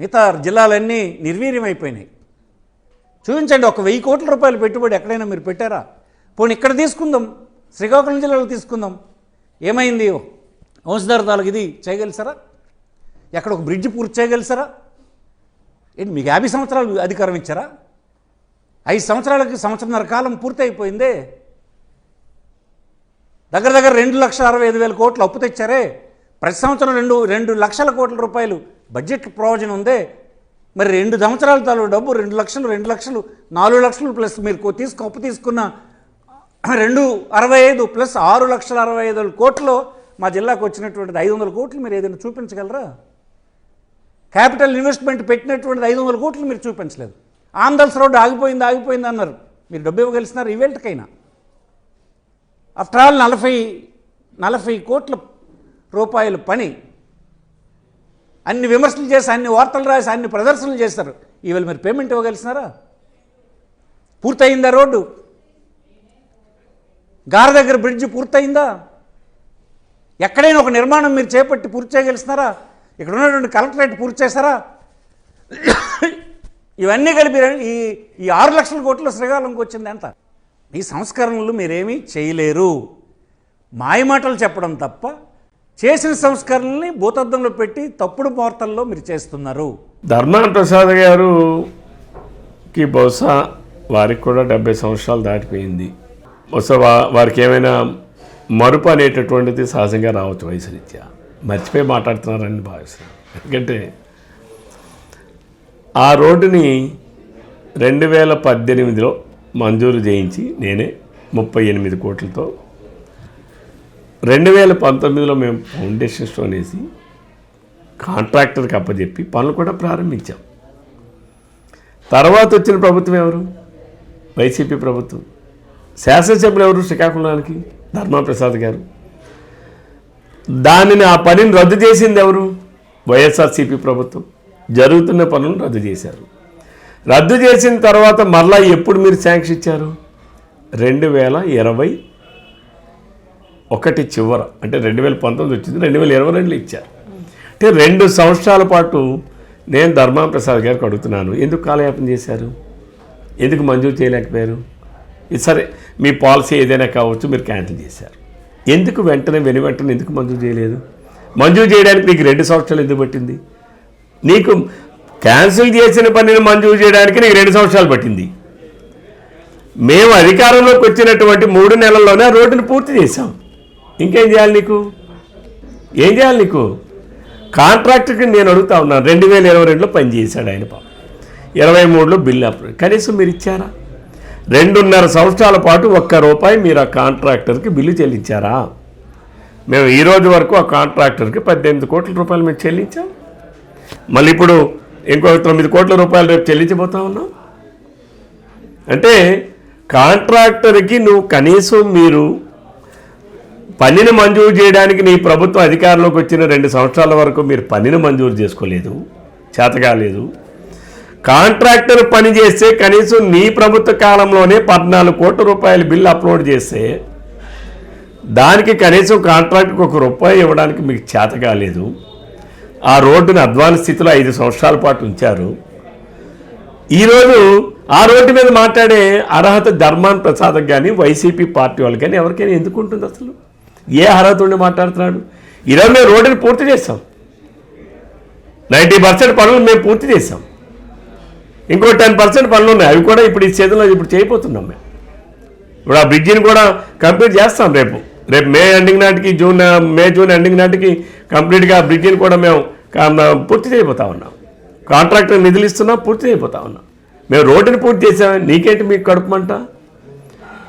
మిగతా జిల్లాలన్నీ నిర్వీర్యమైపోయినాయి. చూపించండి, ఒక 1000 కోట్ల రూపాయలు పెట్టుబడి ఎక్కడైనా మీరు పెట్టారా? పోనీ ఇక్కడ తీసుకుందాం, శ్రీకాకుళం జిల్లాలో తీసుకుందాం. ఏమైంది? వంశధార తాలూకు ఇది చేయగలిసారా? ఎక్కడ ఒక బ్రిడ్జ్ పూర్తి చేయగలిసారా? ఏంటి మీకు 50 సంవత్సరాలు అధికారం ఇచ్చారా? 5 సంవత్సరాలకి సంవత్సరన్నర కాలం పూర్తి అయిపోయిందే. దగ్గర 2,65,000 కోట్లు అప్పు తెచ్చారే. ప్రతి సంవత్సరం 2 లక్షల కోట్ల రూపాయలు బడ్జెట్ ప్రయోజనం ఉందే. మరి 2 సంవత్సరాల తాలూ డబ్బు 2 లక్షలు 4 లక్షలు ప్లస్ మీరు అప్పు తీసుకున్న 265 ప్లస్ 6,65,000 కోట్లు మా జిల్లాకు వచ్చినటువంటిది 500 కోట్లు మీరు ఏదైనా చూపించగలరా? క్యాపిటల్ ఇన్వెస్ట్మెంట్ పెట్టినటువంటిది 500 కోట్లు మీరు చూపించలేదు. ఆంధ్రస్ రోడ్డు ఆగిపోయింది అన్నారు. మీరు డబ్బు ఇవ్వగలిసినారు ఈవేళకైనా? ఆఫ్టర్ ఆల్ 40 కోట్ల రూపాయల పని, అన్ని విమర్శలు చేసి, అన్ని వార్తలు రాసి, అన్ని ప్రదర్శనలు చేస్తారు. ఈవేళ మీరు పేమెంట్ ఇవ్వగలిసినారా? పూర్తయిందా రోడ్డు? గార దగ్గర బ్రిడ్జ్ పూర్తయిందా? ఎక్కడైనా ఒక నిర్మాణం మీరు చేపట్టి పూర్తి చేయగలిసినారా? ఇక్కడ ఉన్నటువంటి కలెక్టరేట్ పూర్తి చేస్తారా? ఇవన్నీ కలిపి ఈ 6 లక్షల కోట్ల శ్రీకాకుళంకి వచ్చింది ఎంత? ఈ సంస్కరణలు మీరేమీ చేయలేరు. మాయమాటలు చెప్పడం తప్ప చేసిన సంస్కరణల్ని భూతద్దంలో పెట్టి తప్పుడు వార్తల్లో మీరు చేస్తున్నారు. ధర్మాన ప్రసాద్ గారుకి బహుశా వారికి కూడా 70 సంవత్సరాలు దాటిపోయింది. బహుశా వారికి ఏమైనా మరుపు అనేటటువంటిది సహజంగా రావచ్చు, వయసు రీత్యా మర్చిపోయి మాట్లాడుతున్నారని భావిస్తున్నాను. ఎందుకంటే ఆ రోడ్డుని 2018లో మంజూరు చేయించి నేనే 38 కోట్లతో 2019లో మేము ఫౌండేషన్ స్టోన్ వేసి కాంట్రాక్టర్కి అప్పచెప్పి పనులు కూడా ప్రారంభించాం. తర్వాత వచ్చిన ప్రభుత్వం ఎవరు? వైసీపీ ప్రభుత్వం. శాసనసభ్యులు ఎవరు? శ్రీకాకుళానికి ధర్మాన ప్రసాద్ గారు. ఆ పనిని రద్దు చేసింది ఎవరు? వైఎస్ఆర్సీపీ ప్రభుత్వం. జరుగుతున్న పనులను రద్దు చేశారు. రద్దు చేసిన తర్వాత మరలా ఎప్పుడు మీరు శాంక్షన్ ఇచ్చారు? 2021 చివర, అంటే 2019 వచ్చింది, 2022లో ఇచ్చారు. అంటే 2 సంవత్సరాల పాటు నేను ధర్మాన ప్రసాద్ గారికి అడుగుతున్నాను, ఎందుకు కాలయాపన చేశారు? ఎందుకు మంజూరు చేయలేకపోయారు? ఇది సరే, మీ పాలసీ ఏదైనా కావచ్చు, మీరు క్యాన్సిల్ చేశారు. ఎందుకు వెంటనే ఎందుకు మంజూరు చేయలేదు? మంజూరు చేయడానికి నీకు 2 సంవత్సరాలు ఎందుకు పట్టింది? నీకు క్యాన్సిల్ చేసిన పనిని మంజూరు చేయడానికి నీకు 2 సంవత్సరాలు పట్టింది. మేము అధికారంలోకి వచ్చినటువంటి 3 నెలల్లోనే ఆ రోడ్డును పూర్తి చేశాం. ఇంకేం చేయాలి నీకు? ఏం చేయాలి నీకు? కాంట్రాక్టర్కి నేను అడుగుతా ఉన్నాను, 2022లో పనిచేశాడు ఆయన, 23లో బిల్లు అప్రూవ్. కనీసం మీరు ఇచ్చారా? 2.5 సంవత్సరాల పాటు ₹1 మీరు ఆ కాంట్రాక్టర్కి బిల్లు చెల్లించారా? మేము ఈరోజు వరకు ఆ కాంట్రాక్టర్కి 18 కోట్ల రూపాయలు మేము చెల్లించాం. మళ్ళీ ఇప్పుడు ఇంకో 9 కోట్ల రూపాయలు రేపు చెల్లించబోతా ఉన్నాం. అంటే కాంట్రాక్టర్కి నువ్వు కనీసం మీరు పనిని మంజూరు చేయడానికి నీ ప్రభుత్వం అధికారంలోకి వచ్చిన 2 సంవత్సరాల వరకు మీరు పనిని మంజూరు చేసుకోలేదు, చేతకాలేదు. కాంట్రాక్టర్ పని చేస్తే కనీసం నీ ప్రభుత్వ కాలంలోనే 14 కోట్ల రూపాయల బిల్లు అప్లోడ్ చేస్తే దానికి కనీసం కాంట్రాక్టర్కి ₹1 ఇవ్వడానికి మీకు చేత కాలేదు. ఆ రోడ్డుని అధ్వాన స్థితిలో 5 సంవత్సరాల పాటు ఉంచారు. ఈరోజు ఆ రోడ్డు మీద మాట్లాడే అర్హత ధర్మాన ప్రసాద్కి కానీ వైసీపీ పార్టీ వాళ్ళకి కానీ ఎవరికైనా ఎందుకు ఉంటుంది? అసలు ఏ అర్హత ఉండి మాట్లాడుతున్నాడు? ఈరోజు మేము రోడ్డుని పూర్తి చేస్తాం, 90% పనులు మేము పూర్తి చేసాం. ఇంకో 10% పనులు ఉన్నాయి, అవి కూడా ఇప్పుడు ఈ సీజన్లో చేయబోతున్నాం మేము. ఇప్పుడు ఆ బ్రిడ్జిని కూడా కంప్లీట్ చేస్తాం. రేపు మే ఎండింగ్ నాటికి, జూన్ ఎండింగ్ నాటికి కంప్లీట్గా బ్రిడ్జిని కూడా మేము పూర్తి చేయబోతా ఉన్నాం. కాంట్రాక్టర్ నిధులు ఇస్తున్నాం, పూర్తి చేయబోతా ఉన్నాం. మేము రోడ్డుని పూర్తి చేసాం, నీకేంటి మీకు కడుపుమంట?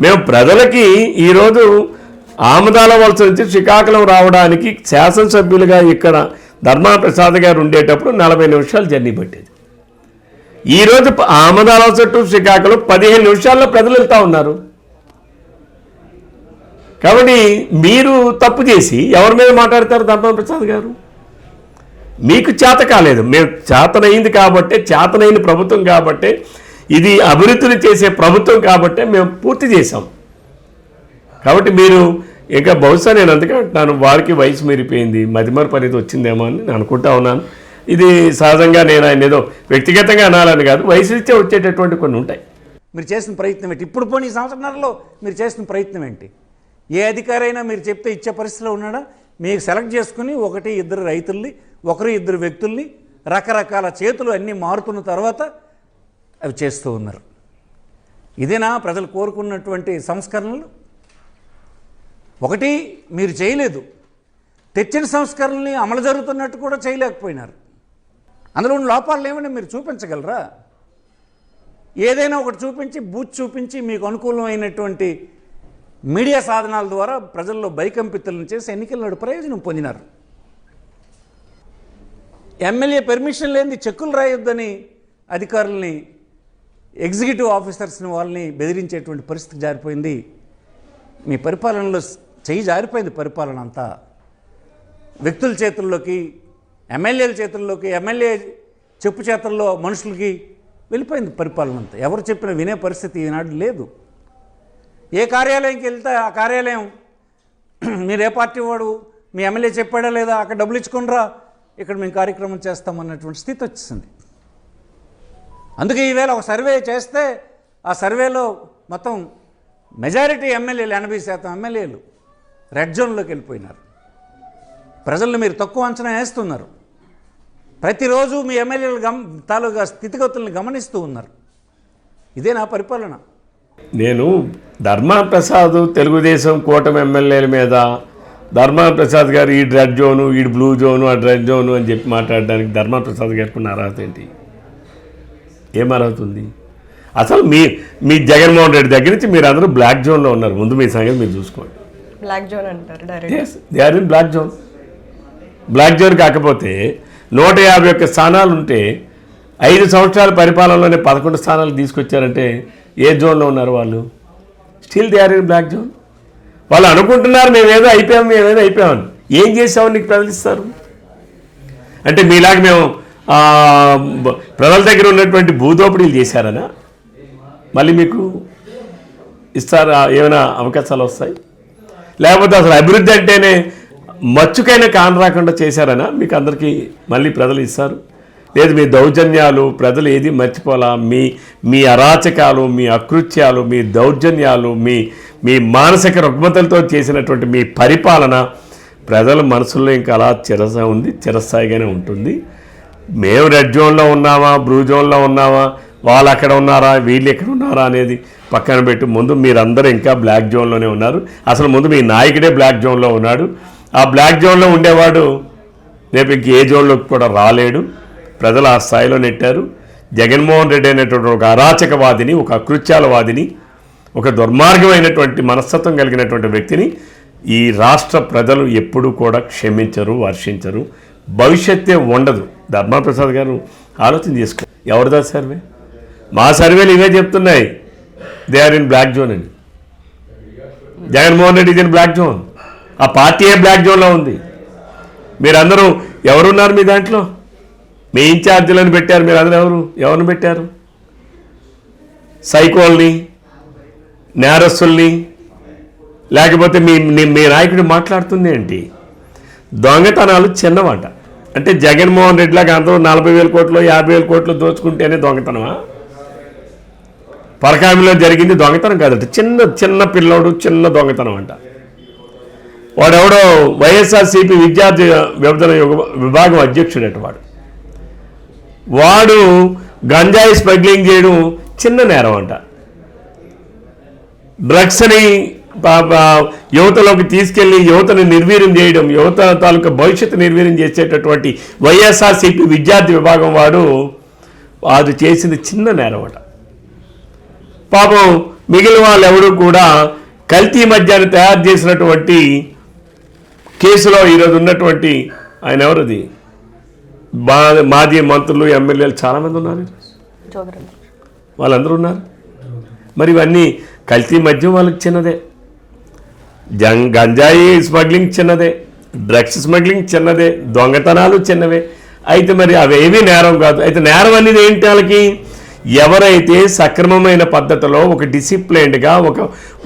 మేము ప్రజలకి ఈరోజు ఆమదాల వలస నుంచి శ్రీకాకుళం రావడానికి శాసనసభ్యులుగా ఇక్కడ ధర్మాన ప్రసాద్ గారు ఉండేటప్పుడు 40 నిమిషాలు జర్నీ పట్టేది. ఈరోజు ఆమదాల వలస టు శ్రీకాకుళం 15 నిమిషాల్లో ప్రజలు వెళ్తూ ఉన్నారు. కాబట్టి మీరు తప్పు చేసి ఎవరి మీద మాట్లాడతారు? ధర్మాన ప్రసాద్ గారు మీకు చేత కాలేదు. మేము చేతనైంది కాబట్టే, చేతనైన ప్రభుత్వం కాబట్టే, ఇది అభివృద్ధిని చేసే ప్రభుత్వం కాబట్టే మేము పూర్తి చేశాం. కాబట్టి మీరు ఇంకా బహుశా నేను అందుకే అంటున్నాను, వారికి వయసు మీరిపోయింది, మతిమరుపు అనేది వచ్చిందేమో అని నేను అనుకుంటా ఉన్నాను. ఇది సహజంగా నేను ఆయన ఏదో వ్యక్తిగతంగా అనాలని కాదు, వయసు రీత్యా వచ్చేటటువంటి కొన్ని ఉంటాయి. మీరు చేసిన ప్రయత్నం ఏంటి? ఇప్పుడు పోనీ ఈ సంవత్సరాలలో మీరు చేసిన ప్రయత్నం ఏంటి? ఏ అధికారైనా మీరు చెప్తే ఇచ్చే పరిస్థితిలో ఉన్నాడా? మీకు సెలెక్ట్ చేసుకుని 1-2 రైతుల్ని, 1-2 వ్యక్తుల్ని, రకరకాల చేతులు అన్నీ మారుతున్న తర్వాత అవి చేస్తూ ఉన్నారు. ఇదేనా ప్రజలు కోరుకున్నటువంటి సంస్కరణలు? ఒకటి మీరు చేయలేదు, తెచ్చిన సంస్కరణల్ని అమలు జరుగుతున్నట్టు కూడా చేయలేకపోయినారు. అందులో ఉన్న లోపాలు ఏమైనా మీరు చూపించగలరా? ఏదైనా ఒకటి చూపించి, బూత్ చూపించి, మీకు అనుకూలమైనటువంటి మీడియా సాధనాల ద్వారా ప్రజల్లో భయకంపితులను చేసి ఎన్నికల్లో ప్రయోజనం పొందినారు. ఎమ్మెల్యే పెర్మిషన్ లేని చెక్కులు రాయొద్దని అధికారుల్ని, ఎగ్జిక్యూటివ్ ఆఫీసర్స్ని, వాళ్ళని బెదిరించేటువంటి పరిస్థితి జారిపోయింది. మీ పరిపాలనలో చెయ్యి జారిపోయింది. పరిపాలన అంతా వ్యక్తుల చేతుల్లోకి, ఎమ్మెల్యేల చేతుల్లోకి, ఎమ్మెల్యే చెప్పు చేతుల్లో మనుషులకి వెళ్ళిపోయింది పరిపాలన అంతా. ఎవరు చెప్పినా వినే పరిస్థితి ఈనాడు లేదు. ఏ కార్యాలయంకి వెళ్తే ఆ కార్యాలయం మీరు ఏ పార్టీ వాడు, మీ ఎమ్మెల్యే చెప్పాడా లేదా, అక్కడ డబ్బులు ఇచ్చుకునిరా, ఇక్కడ మేము కార్యక్రమం చేస్తామన్నటువంటి స్థితి వచ్చేసింది. అందుకే ఈవేళ ఒక సర్వే చేస్తే ఆ సర్వేలో మొత్తం మెజారిటీ ఎమ్మెల్యేలు, 80% ఎమ్మెల్యేలు రెడ్ జోన్లోకి వెళ్ళిపోయినారు. ప్రజలను మీరు తక్కువ అంచనా వేస్తున్నారు. ప్రతిరోజు మీ ఎమ్మెల్యేలు తాలూకా స్థితిగతులను గమనిస్తూ ఉన్నారు. ఇదే నా పరిపాలన. నేను ధర్మాన ప్రసాద్ తెలుగుదేశం కూటమి ఎమ్మెల్యేల మీద ధర్మాన ప్రసాద్ గారు ఈ రెడ్ జోను, ఈ బ్లూ జోను, ఆ రెడ్ జోను అని చెప్పి మాట్లాడడానికి ధర్మాన ప్రసాద్ గారికి ఉన్న అర్హత ఏంటి? ఏం అర్హత ఉంది? అసలు మీ జగన్మోహన్ రెడ్డి దగ్గర నుంచి మీరు అందరూ బ్లాక్ జోన్లో ఉన్నారు. ముందు మీ సంగతి మీరు చూసుకోండి. బ్లాక్ జోన్ అంటారు direct. They are in black zone. Black zone కాకపోతే 151 స్థానాలు ఉంటే 5 సంవత్సరాల పరిపాలనలోనే 11 స్థానాలు తీసుకొచ్చారంటే ఏ జోన్లో ఉన్నారు వాళ్ళు? Still they are in black zone. వాళ్ళు అనుకుంటున్నారు మేమేదో అయిపోయామని. ఏం చేసామని నీకు ప్రజలు ఇస్తారు? అంటే మీలాగా మేము ప్రజల దగ్గర ఉన్నటువంటి భూదోపిడీలు చేశారనా మళ్ళీ మీకు ఇస్తారా? ఏమైనా అవకాశాలు వస్తాయి? లేకపోతే అసలు అభివృద్ధి అంటేనే మచ్చుకైనా కాని రాకుండా చేశారనా మీకు అందరికీ మళ్ళీ ప్రజలు ఇస్తారు? లేదు మీ దౌర్జన్యాలు ప్రజలు ఏది మర్చిపోలా, మీ అరాచకాలు, మీ అకృత్యాలు, మీ దౌర్జన్యాలు, మీ మానసిక రుగ్మతలతో చేసినటువంటి మీ పరిపాలన ప్రజల మనసుల్లో ఇంకా అలా చిరస్థాయిగానే ఉంటుంది. మేము రెడ్ జోన్లో ఉన్నామా, బ్లూ జోన్లో ఉన్నామా, వాళ్ళు అక్కడ ఉన్నారా, వీళ్ళు ఎక్కడ ఉన్నారా అనేది పక్కన పెట్టి ముందు మీరందరూ ఇంకా బ్లాక్ జోన్లోనే ఉన్నారు. అసలు ముందు మీ నాయకుడే బ్లాక్ జోన్లో ఉన్నాడు. ఆ బ్లాక్ జోన్లో ఉండేవాడు రేపు ఇంక ఏ జోన్లోకి కూడా రాలేడు. ప్రజలు ఆ స్థాయిలో నెట్టారు. జగన్మోహన్ రెడ్డి అనేటువంటి ఒక అరాచకవాదిని, ఒక అకృత్యాలవాదిని, ఒక దుర్మార్గమైనటువంటి మనస్తత్వం కలిగినటువంటి వ్యక్తిని ఈ రాష్ట్ర ప్రజలు ఎప్పుడూ కూడా క్షమించరు, వర్షించరు. భవిష్యత్తే ఉండదు. ధర్మా ప్రసాద్ గారు ఆలోచన చేసుకో. ఎవరిదా సర్వే? మా సర్వేలు ఇవే చెప్తున్నాయి. They are in black zone అని. Jaganmohan Reddy in black zone. ఆ పార్టీయే బ్లాక్ జోన్లో ఉంది. మీరందరూ ఎవరున్నారు మీ దాంట్లో? మీ ఇన్ఛార్జీలను పెట్టారు. మీరు అందరూ ఎవరిని పెట్టారు? సైకోల్ని, నేరస్తుల్ని. లేకపోతే మీ నాయకుడు మాట్లాడుతుంది ఏంటి? దొంగతనాలు చిన్నమాట. అంటే జగన్మోహన్ రెడ్డిలాగా అందరూ 40,000 కోట్లు 50,000 కోట్లు దోచుకుంటేనే దొంగతనమా? పరకామిలో జరిగింది దొంగతనం కాదంట, చిన్న పిల్లోడు చిన్న దొంగతనం అంట. వాడెవడో వైఎస్ఆర్సీపీ విద్యార్థి విభజన విభాగం అధ్యక్షుడట. వాడు గంజాయి స్మగ్లింగ్ చేయడం చిన్న నేరం అంట. డ్రగ్స్ని యువతలోకి తీసుకెళ్లి యువతను నిర్వీర్యం చేయడం, యువత తాలూకా భవిష్యత్తు నిర్వీర్యం చేసేటటువంటి వైఎస్ఆర్సీపీ విద్యార్థి విభాగం వాడు అది చేసింది చిన్న నేరం అట. పాపం మిగిలిన వాళ్ళు ఎవరు కూడా కల్తీ మద్యాన్ని తయారు చేసినటువంటి కేసులో ఈరోజు ఉన్నటువంటి ఆయన ఎవరది మాజీ మంత్రులు, ఎమ్మెల్యేలు చాలామంది ఉన్నారు. వాళ్ళందరూ ఉన్నారు. మరి ఇవన్నీ కల్తీ మద్యం వాళ్ళకి చిన్నదే, గంజాయి స్మగ్లింగ్ చిన్నదే, డ్రగ్స్ స్మగ్లింగ్ చిన్నదే, దొంగతనాలు చిన్నవే. అయితే మరి అవేమీ నేరం కాదు. అయితే నేరం అనేది ఏంటి? వాళ్ళకి ఎవరైతే సక్రమమైన పద్ధతిలో ఒక డిసిప్లైన్డ్గా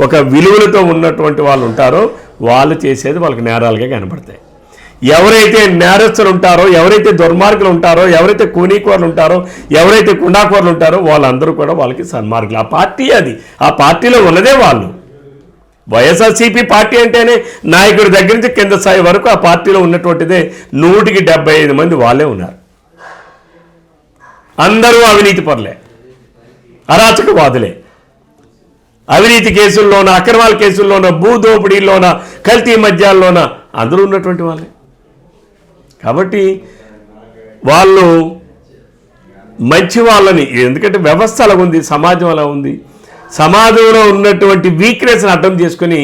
ఒక విలువలతో ఉన్నటువంటి వాళ్ళు ఉంటారో వాళ్ళు చేసేది వాళ్ళకి నేరాలుగా కనపడతాయి. ఎవరైతే నేరస్తులు ఉంటారో, ఎవరైతే దుర్మార్గులు ఉంటారో, ఎవరైతే కూనీకోర్లు ఉంటారో, ఎవరైతే కుండాకోర్లు ఉంటారో వాళ్ళందరూ కూడా వాళ్ళకి సన్మార్గులు. ఆ పార్టీ అది, ఆ పార్టీలో ఉన్నదే వాళ్ళు. వైఎస్ఆర్సీపీ పార్టీ అంటేనే నాయకుడి దగ్గర నుంచి కింద స్థాయి వరకు ఆ పార్టీలో ఉన్నటువంటిదే 175 మంది వాళ్ళే ఉన్నారు. అందరూ అవినీతి పరులే, అరాచకవాదులే. అవినీతి కేసుల్లోన, అక్రమాల కేసుల్లోన, భూదోపిడీల్లోన, కల్తీ మద్యాల్లోన అందరూ ఉన్నటువంటి వాళ్ళే. కాబట్టి వాళ్ళు మంచి వాళ్ళని, ఎందుకంటే వ్యవస్థ అలా ఉంది, సమాజం అలా ఉంది. సమాజంలో ఉన్నటువంటి వీక్నెస్ని అర్థం చేసుకుని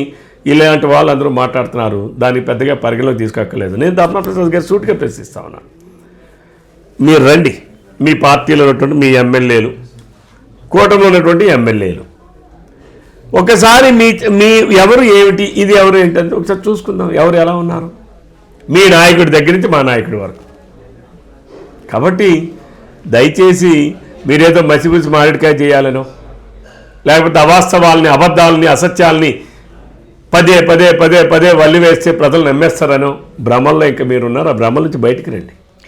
ఇలాంటి వాళ్ళందరూ మాట్లాడుతున్నారు. దాన్ని పెద్దగా పరిగణలోకి తీసుకోక్కర్లేదు. నేను ధర్మప్రసాద్ గారు సూటిగా ప్రశ్నిస్తా ఉన్నాను. మీరు రండి, మీ పార్టీలో ఉన్నటువంటి మీ ఎమ్మెల్యేలు, కూటమిలో ఉన్నటువంటి ఎమ్మెల్యేలు, ఒకసారి మీ ఎవరు ఏమిటి, ఇది ఎవరు ఏంటంటే ఒకసారి చూసుకుందాం. ఎవరు ఎలా ఉన్నారు, మీ నాయకుడి దగ్గర నుంచి మా నాయకుడి వరకు. కాబట్టి దయచేసి మీరేదో మసిపూసి మారేడుకాయ చేయాలనో, లేకపోతే అవాస్తవాలని, అబద్ధాలని, అసత్యాలని పదే పదే పదే పదే వల్లి వేస్తే ప్రజలు నమ్మేస్తారనో భ్రమల్లో ఇంకా మీరున్నారు. ఆ భ్రమల నుంచి బయటికి రండి.